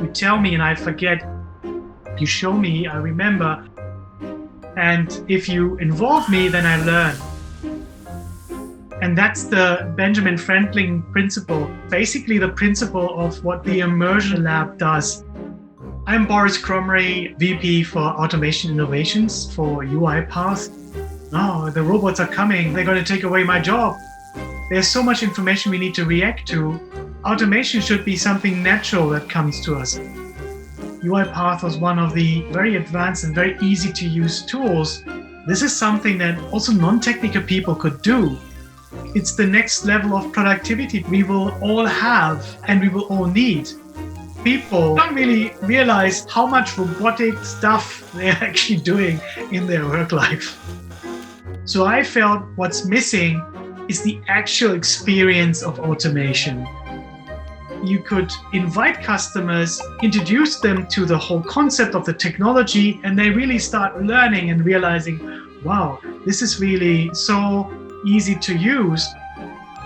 You tell me and I forget. You show me, I remember. And if you involve me, then I learn. And that's the Benjamin Franklin principle, basically the principle of what the Immersion Lab does. I'm Boris Krumrey, VP for Automation Innovations for UiPath. Oh, the robots are coming. They're going to take away my job. There's so much information we need to react to. Automation should be something natural that comes to us. UiPath was one of the very advanced and very easy to use tools. This is something that also non-technical people could do. It's the next level of productivity we will all have and we will all need. People don't really realize how much robotic stuff they're actually doing in their work life. So I felt what's missing is the actual experience of automation. You could invite customers, introduce them to the whole concept of the technology, and they really start learning and realizing, wow, this is really so easy to use.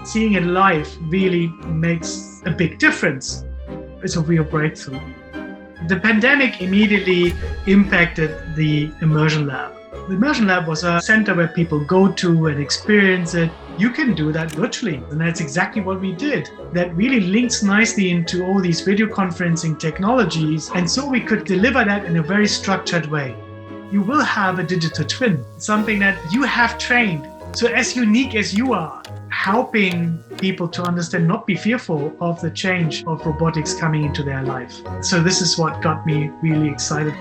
Seeing it live really makes a big difference. It's a real breakthrough. The pandemic immediately impacted the Immersion Lab. The Immersion Lab was a center where people go to and experience it. You can do that virtually, and that's exactly what we did. That really links nicely into all these video conferencing technologies, and so we could deliver that in a very structured way. You will have a digital twin, something that you have trained. So as unique as you are, helping people to understand, not be fearful of the change of robotics coming into their life. So this is what got me really excited.